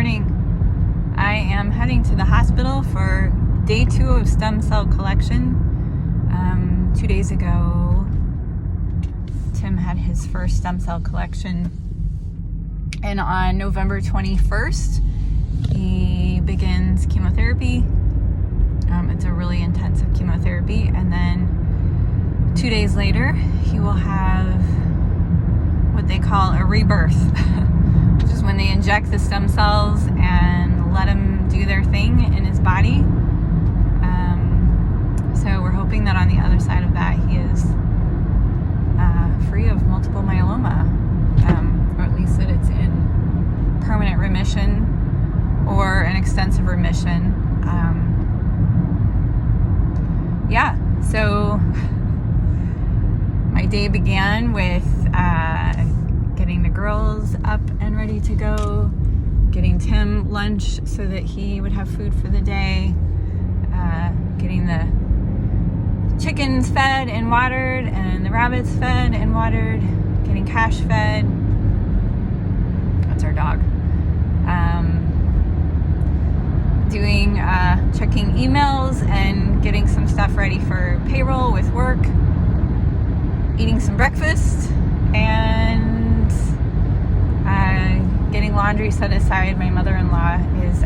morning. I am heading to the hospital for day 2 of stem cell collection. 2 days ago, Tim had his first stem cell collection, and on November 21st, he begins chemotherapy. It's a really intensive chemotherapy, and then 2 days later, he will have what they call a rebirth, which is when they inject the stem cells and let him do their thing in his body. So we're hoping that on the other side of that, he is free of multiple myeloma, or at least that it's in permanent remission or an extensive remission. So my day began with getting the girls up and ready to go, getting Tim lunch so that he would have food for the day, getting the chickens fed and watered and the rabbits fed and watered, getting Cash fed. That's our dog. Checking emails and getting some stuff ready for payroll with work, eating some breakfast, and getting laundry set aside. My mother-in-law is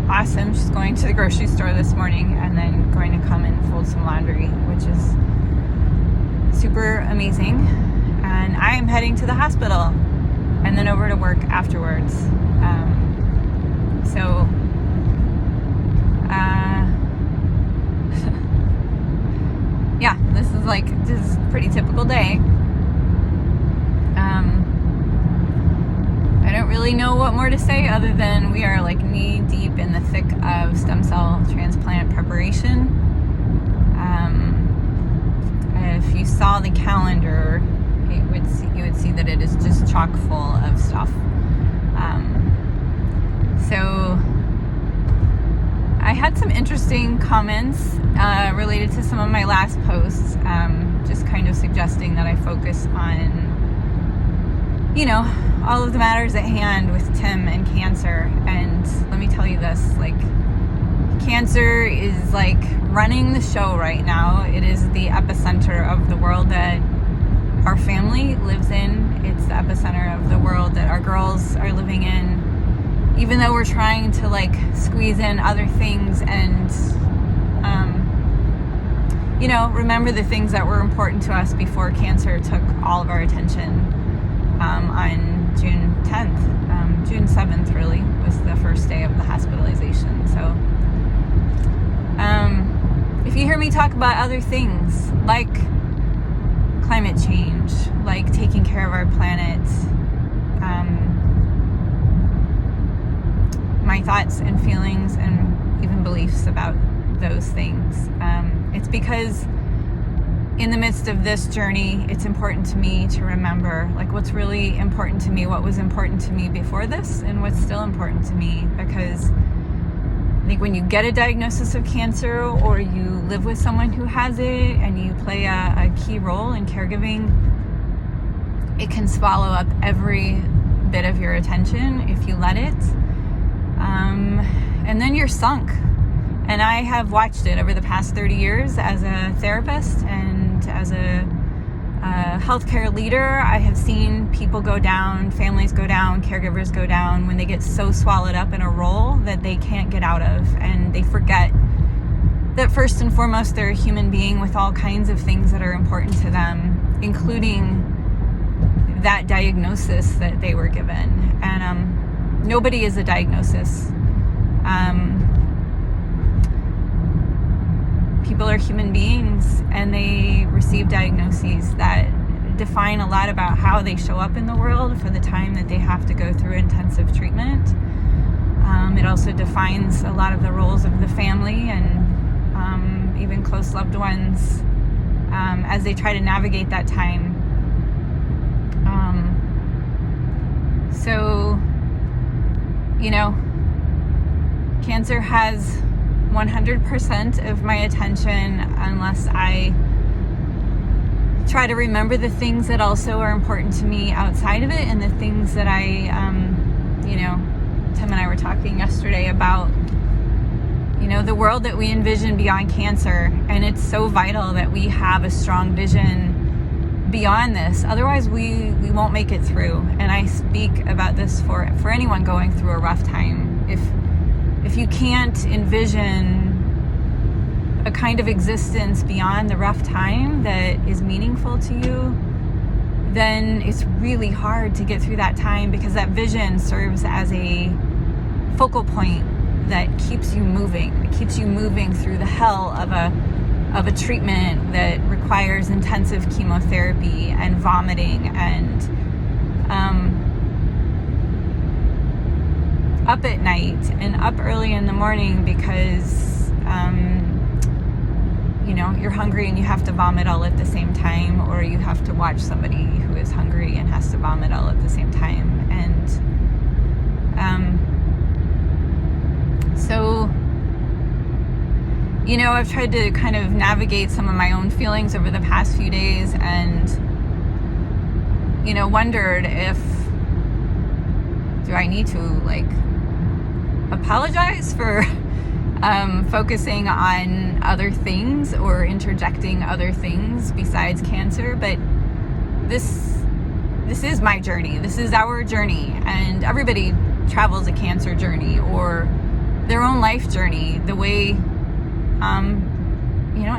awesome. She's going to the grocery store this morning and then going to come and fold some laundry, which is super amazing. And I am heading to the hospital and then over to work afterwards. This is a pretty typical day. I don't really know what more to say other than we are like knee deep in the thick of stem cell transplant preparation. If you saw the calendar, you would see that it is just chock full of stuff. So I had some interesting comments related to some of my last posts, just kind of suggesting that I focus on, all of the matters at hand with Tim and cancer. And let me tell you this, cancer is running the show right now. It is the epicenter of the world that our family lives in. It's the epicenter of the world that our girls are living in. Even though we're trying to squeeze in other things and, remember the things that were important to us before cancer took all of our attention. On June 10th, June 7th really was the first day of the hospitalization. So, if you hear me talk about other things like climate change, like taking care of our planet, my thoughts and feelings and even beliefs about those things. It's because in the midst of this journey, it's important to me to remember what's really important to me, what was important to me before this, and what's still important to me. Because I think when you get a diagnosis of cancer or you live with someone who has it and you play a key role in caregiving, it can swallow up every bit of your attention if you let it. And then you're sunk. And I have watched it over the past 30 years as a therapist and as a healthcare leader. I have seen people go down, families go down, caregivers go down when they get so swallowed up in a role that they can't get out of, and they forget that first and foremost they're a human being with all kinds of things that are important to them, including that diagnosis that they were given. And nobody is a diagnosis. People are human beings, and they receive diagnoses that define a lot about how they show up in the world for the time that they have to go through intensive treatment. It also defines a lot of the roles of the family and even close loved ones as they try to navigate that time. Cancer has 100% of my attention unless I try to remember the things that also are important to me outside of it, and the things that Tim and I were talking yesterday about, the world that we envision beyond cancer. And it's so vital that we have a strong vision beyond this. Otherwise, we won't make it through. And I speak about this for anyone going through a rough time. If you can't envision a kind of existence beyond the rough time that is meaningful to you, then it's really hard to get through that time, because that vision serves as a focal point that keeps you moving. It keeps you moving through the hell of a treatment that requires intensive chemotherapy and vomiting and up at night and up early in the morning because you're hungry and you have to vomit all at the same time, or you have to watch somebody who is hungry and has to vomit all at the same time. And so I've tried to kind of navigate some of my own feelings over the past few days, and wondered if do I need to apologize for focusing on other things or interjecting other things besides cancer. But this is my journey. This is our journey, and everybody travels a cancer journey or their own life journey the way,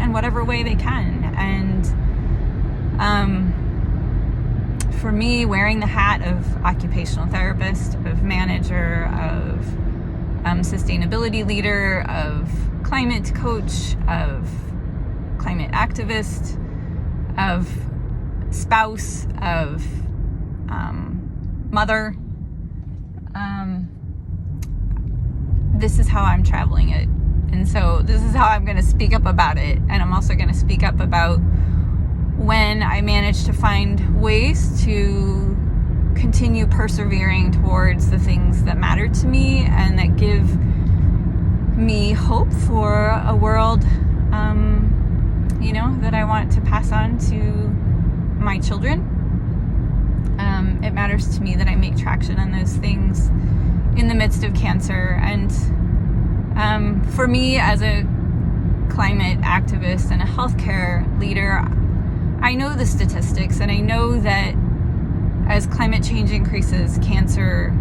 in whatever way they can. And for me, wearing the hat of occupational therapist, of manager, of sustainability leader, of climate coach, of climate activist, of spouse, of mother, this is how I'm traveling it. And so this is how I'm going to speak up about it. And I'm also going to speak up about when I manage to find ways to continue persevering towards the things that matter to me and that give me hope for a world, that I want to pass on to my children. It matters to me that I make traction on those things in the midst of cancer. And for me, as a climate activist and a healthcare leader, I know the statistics, and I know that as climate change increases, cancer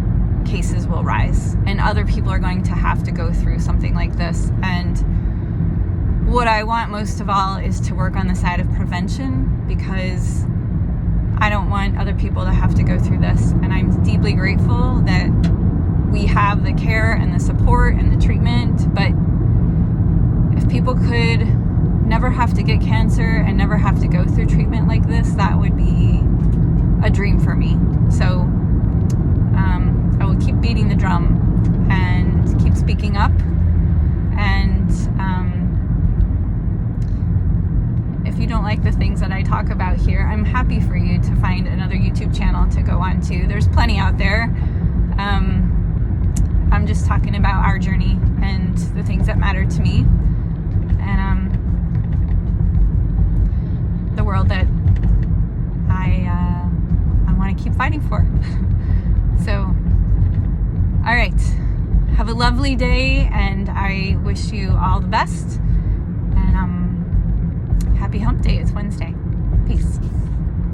cases will rise, and other people are going to have to go through something like this. And what I want most of all is to work on the side of prevention, because I don't want other people to have to go through this. And I'm deeply grateful that we have the care and the support and the treatment. But if people could never have to get cancer and never have to go through treatment like this, that would be a dream for me. So I will keep beating the drum and keep speaking up. And if you don't like the things that I talk about here, I'm happy for you to find another YouTube channel to go on to. There's plenty out there. I'm just talking about our journey and the things that matter to me, and the world that I want to keep fighting for. So, all right, have a lovely day, and I wish you all the best, and happy hump day. It's Wednesday.